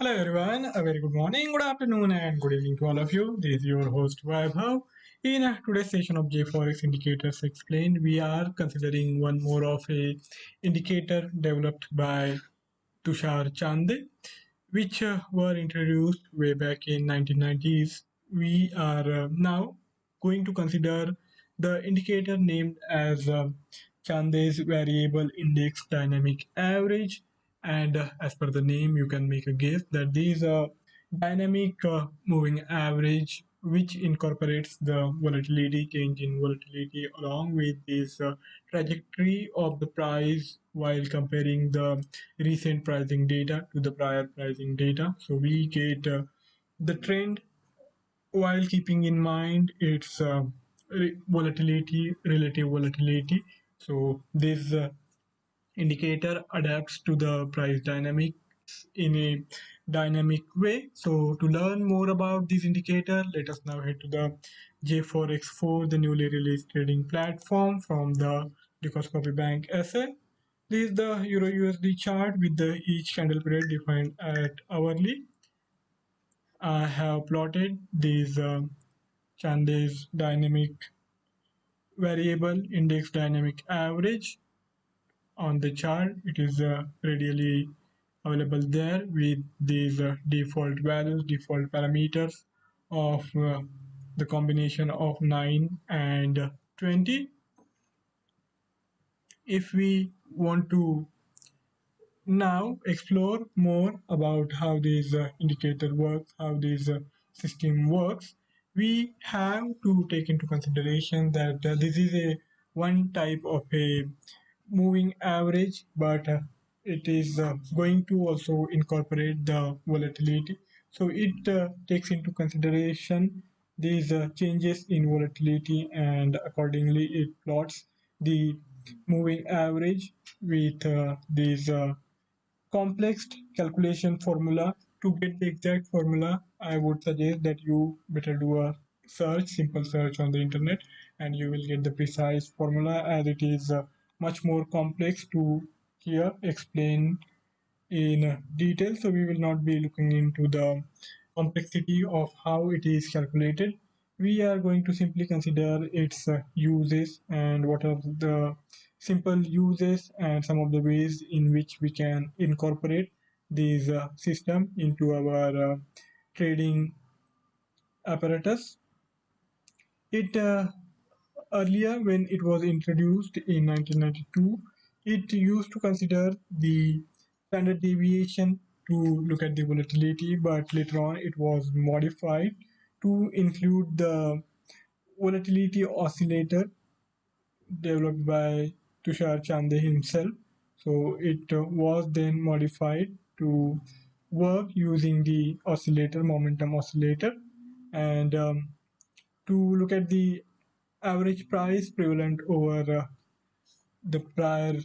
Hello everyone, a very good morning, good afternoon and good evening to all of you. This is your host Vaibhav. In today's session of JForex Indicators Explained, we are considering one more of a indicator developed by Chande, which were introduced way back in 1990s. We are now going to consider the indicator named as Chande's Variable Index Dynamic Average. And as per the name, you can make a guess that these are dynamic moving average which incorporates the volatility change in volatility along with this trajectory of the price while comparing the recent pricing data to the prior pricing data, so we get the trend while keeping in mind its volatility, relative volatility. So this indicator adapts to the price dynamics in a dynamic way. So to learn more about this indicator, let us now head to the J4X4, the newly released trading platform from the Dukascopy Bank SA. This is the Euro USD chart with the each candle period defined at hourly. I have plotted these Chande's dynamic variable index dynamic average on the chart. It is readily available there with these default values, default parameters of the combination of 9 and 20. If we want to now explore more about how this indicator works, how this system works, we have to take into consideration that this is a one type of a moving average, but it is going to also incorporate the volatility. So it takes into consideration these changes in volatility, and accordingly it plots the moving average with these complex calculation formula. To get the exact formula, I would suggest that you better do a search, simple search on the internet, and you will get the precise formula, as it is much more complex to here explain in detail. So we will not be looking into the complexity of how it is calculated. We are going to simply consider its uses and what are the simple uses and some of the ways in which we can incorporate this system into our trading apparatus. It earlier, when it was introduced in 1992, it used to consider the standard deviation to look at the volatility, but later on it was modified to include the volatility oscillator developed by Tushar Chande himself. So it was then modified to work using the oscillator, momentum oscillator, and to look at the average price prevalent over the prior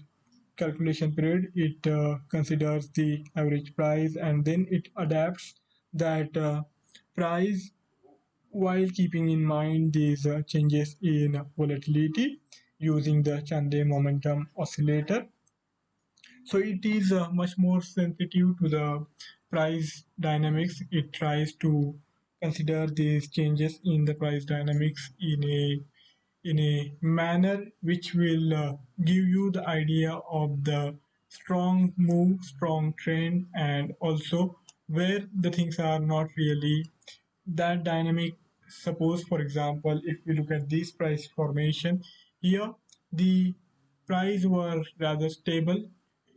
calculation period. It considers the average price and then it adapts that price while keeping in mind these changes in volatility using the Chande momentum oscillator. So it is much more sensitive to the price dynamics. It tries to consider these changes in the price dynamics in a manner which will give you the idea of the strong move, strong trend, and also where the things are not really that dynamic. Suppose, for example, if we look at this price formation here, the price were rather stable.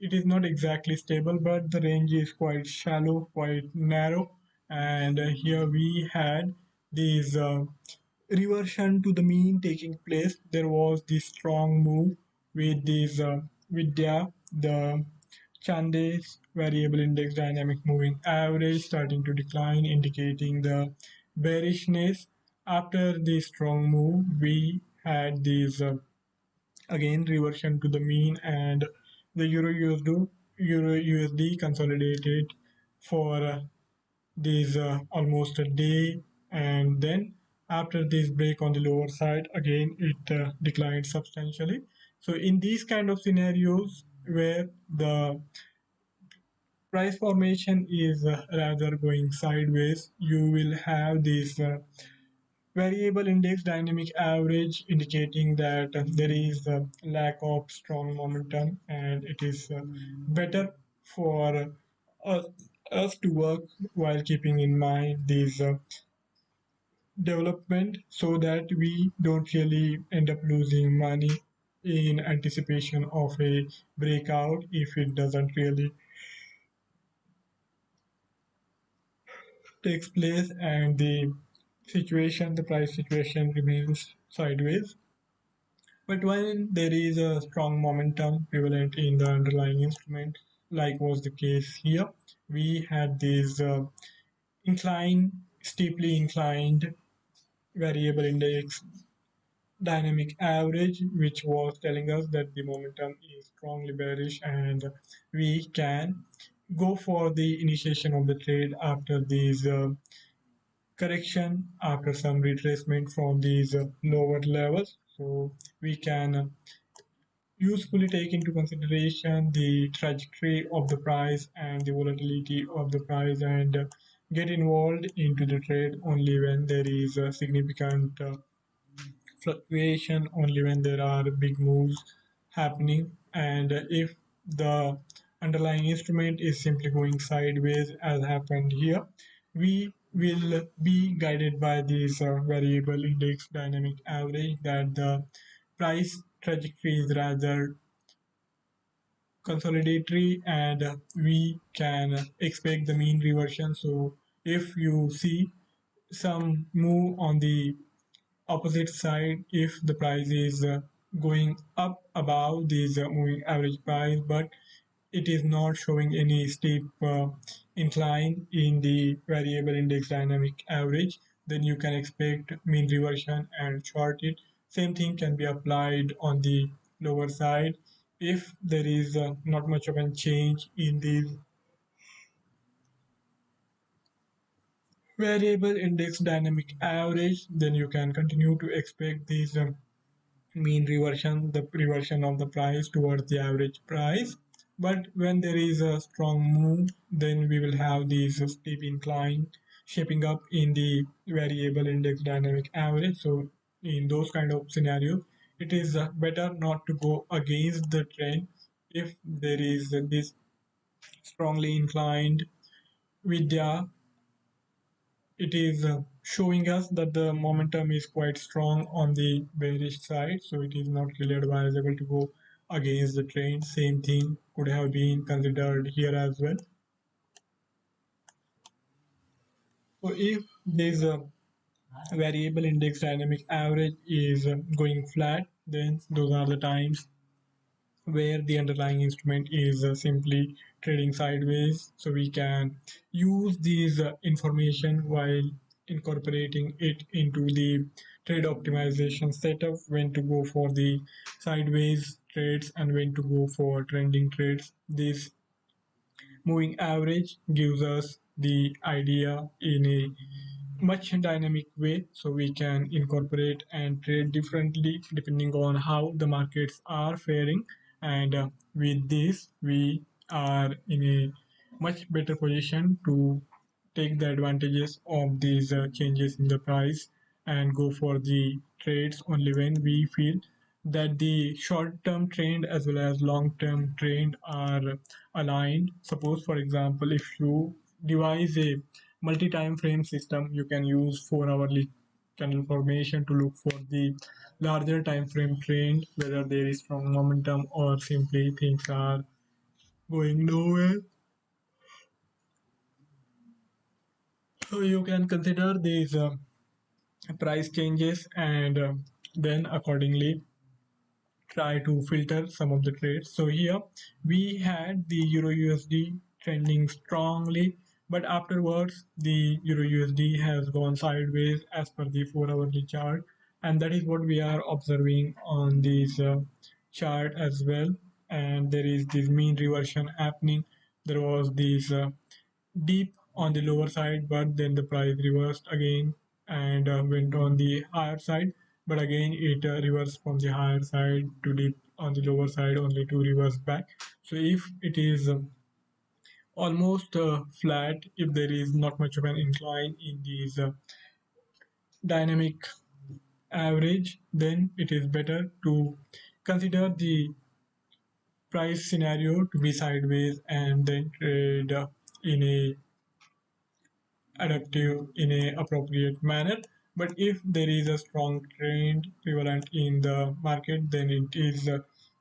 It is not exactly stable, but the range is quite shallow, quite narrow, and here we had these reversion to the mean taking place. There was this strong move with these Vidya, the Chande's variable index dynamic moving average starting to decline, indicating the bearishness. After this strong move, we had these again reversion to the mean, and the Euro USD consolidated for this almost a day, and then after this break on the lower side again it declined substantially. So in these kind of scenarios where the price formation is rather going sideways. You will have this variable index dynamic average indicating that there is a lack of strong momentum, and it is better for us, us to work while keeping in mind these development so that we don't really end up losing money in anticipation of a breakout if it doesn't really takes place and the price situation remains sideways. But when there is a strong momentum prevalent in the underlying instrument, like was the case here, we had this steeply inclined variable index dynamic average, which was telling us that the momentum is strongly bearish and we can go for the initiation of the trade after these correction, after some retracement from these lower levels. So we can usefully take into consideration the trajectory of the price and the volatility of the price, and get involved into the trade only when there is a significant fluctuation, only when there are big moves happening. And if the underlying instrument is simply going sideways as happened here, we will be guided by this variable index dynamic average that the price trajectory is rather consolidatory, and we can expect the mean reversion. So if you see some move on the opposite side, if the price is going up above this moving average price, but it is not showing any steep incline in the variable index dynamic average, then you can expect mean reversion and short it. Same thing can be applied on the lower side. If there is not much of a change in the variable index dynamic average, then you can continue to expect these mean reversion, the reversion of the price towards the average price. But when there is a strong move, then we will have these steep incline shaping up in the variable index dynamic average. So in those kind of scenarios, it is better not to go against the trend if there is this strongly inclined vidya. It is showing us that the momentum is quite strong on the bearish side, so it is not really advisable to go against the trend. Same thing could have been considered here as well. So if this variable index dynamic average is going flat, then those are the times where the underlying instrument is simply trading sideways. So we can use these information while incorporating it into the trade optimization setup, when to go for the sideways trades and when to go for trending trades. This moving average gives us the idea in a much dynamic way, so we can incorporate and trade differently depending on how the markets are faring. And with this we are in a much better position to take the advantages of these changes in the price and go for the trades only when we feel that the short-term trend as well as long-term trend are aligned. Suppose, for example, if you devise a multi-time frame system, you can use 4 hourly candle formation to look for the larger time frame trend, whether there is strong momentum or simply things are going nowhere. So you can consider these price changes and then accordingly try to filter some of the trades. So here we had the Euro USD trending strongly, but afterwards the Euro USD has gone sideways as per the 4 hourly chart, and that is what we are observing on this chart as well. And there is this mean reversion happening. There was this deep on the lower side, but then the price reversed again and went on the higher side. But again, it reversed from the higher side to deep on the lower side, only to reverse back. So if it is almost flat if there is not much of an incline in these dynamic average, then it is better to consider the price scenario to be sideways and then trade in a adaptive in a appropriate manner. But if there is a strong trend prevalent in the market, then it is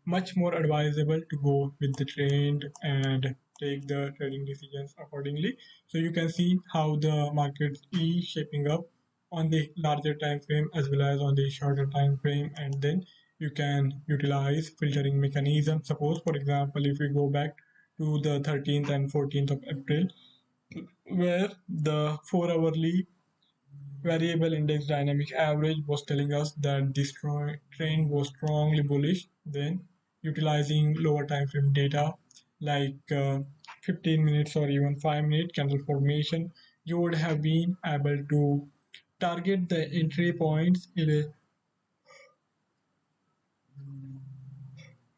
much more advisable to go with the trend and take the trading decisions accordingly. So you can see how the market is shaping up on the larger time frame as well as on the shorter time frame, and then you can utilize filtering mechanism. Suppose for example, if we go back to the 13th and 14th of April, where the 4 hourly variable index dynamic average was telling us that this trend was strongly bullish, then utilizing lower time frame data like 15 minutes or even 5 minute candle formation, you would have been able to target the entry points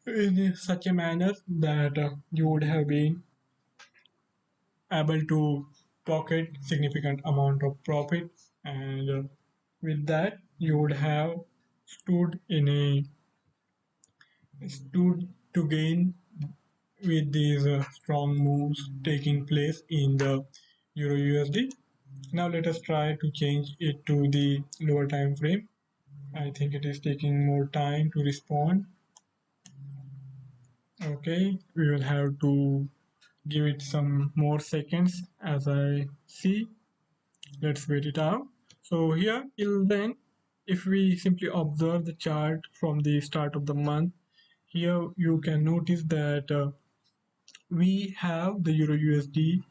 in such a manner that you would have been able to pocket significant amount of profit, and with that you would have stood in a stood to gain with these strong moves taking place in the euro USD. Now let us try to change it to the lower time frame. I think it is taking more time to respond. Okay, we will have to give it some more seconds as I see. Let's wait it out. So here till then, if we simply observe the chart from the start of the month, here you can notice that we have the euro USD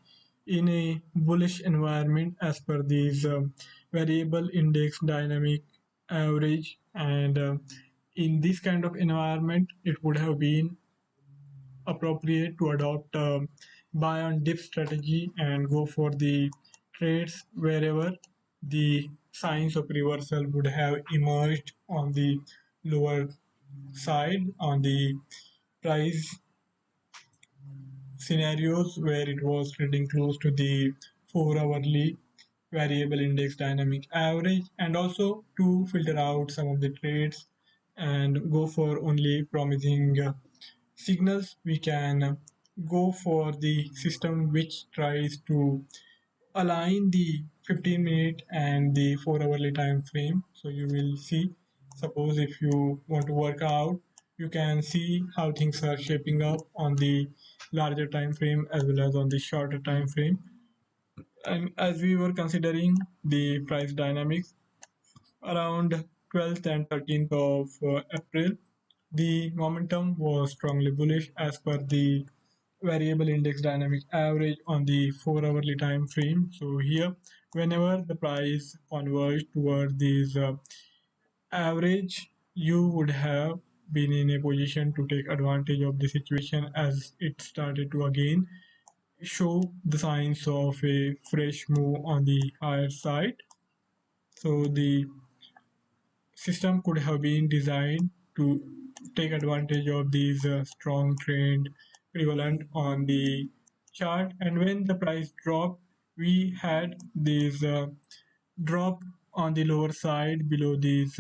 in a bullish environment as per these variable index dynamic average, and in this kind of environment it would have been appropriate to adopt buy on dip strategy and go for the trades wherever the signs of reversal would have emerged on the lower side on the price scenarios where it was trading close to the 4 hourly variable index dynamic average, and also to filter out some of the trades and go for only promising signals. We can go for the system which tries to align the 15-minute and the 4 hourly time frame. So you will see, suppose if you want to work out, you can see how things are shaping up on the larger time frame as well as on the shorter time frame. And as we were considering the price dynamics around 12th and 13th of April, the momentum was strongly bullish as per the variable index dynamic average on the 4 hourly time frame. So here, whenever the price converged toward this average, you would have been in a position to take advantage of the situation as it started to again show the signs of a fresh move on the higher side. So the system could have been designed to take advantage of these strong trend prevalent on the chart, and when the price dropped, we had this drop on the lower side below these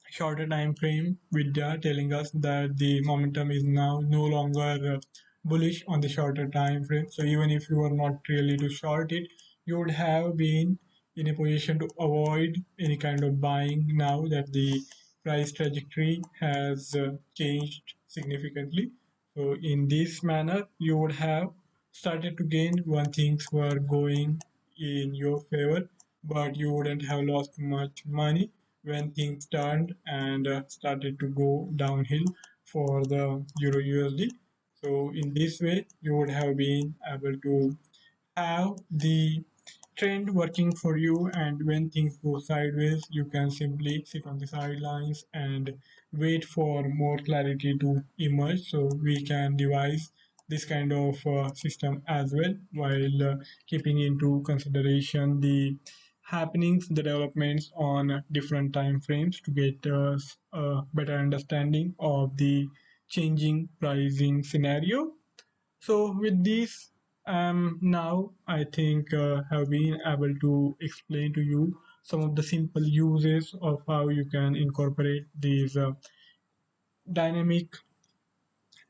shorter time frame Vidya telling us that the momentum is now no longer bullish on the shorter time frame. So even if you are not really to short it, you would have been in a position to avoid any kind of buying now that the price trajectory has changed significantly. So in this manner, you would have started to gain when things were going in your favor, but you wouldn't have lost much money when things turned and started to go downhill for the Euro USD. So in this way, you would have been able to have the trend working for you, and when things go sideways you can simply sit on the sidelines and wait for more clarity to emerge. So we can devise this kind of system as well, while keeping into consideration the happenings, the developments on different time frames to get a better understanding of the changing pricing scenario. So with this, now I think have been able to explain to you some of the simple uses of how you can incorporate these dynamic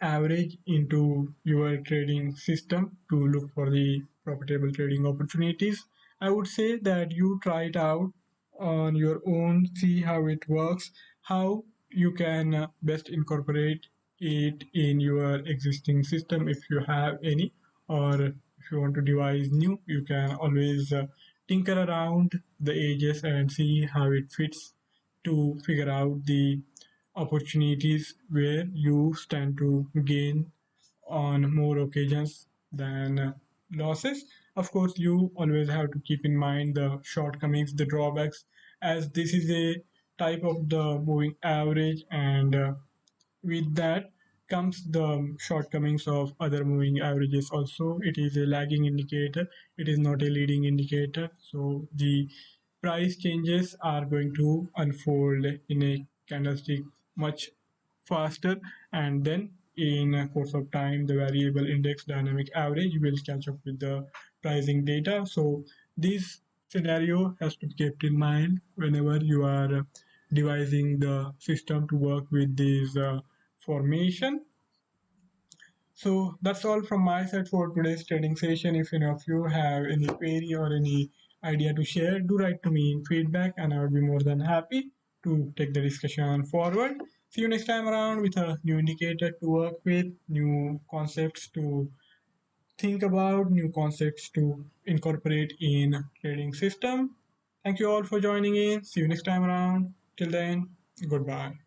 average into your trading system to look for the profitable trading opportunities. I would say that you try it out on your own, see how it works, how you can best incorporate it in your existing system if you have any, or if you want to devise new, you can always tinker around the edges and see how it fits to figure out the opportunities where you stand to gain on more occasions than losses. Of course, you always have to keep in mind the shortcomings, the drawbacks, as this is a type of the moving average, and with that comes the shortcomings of other moving averages also. It is a lagging indicator, it is not a leading indicator. So the price changes are going to unfold in a candlestick much faster, and then in a course of time the variable index dynamic average will catch up with the pricing data. So this scenario has to be kept in mind whenever you are devising the system to work with this formation. So that's all from my side for today's trading session. If any of you have any query or any idea to share, do write to me in feedback and I would be more than happy to take the discussion forward. See you next time around with a new indicator to work with, new concepts to think about, new concepts to incorporate in trading system. Thank you all for joining in. See you next time around. Till then, goodbye.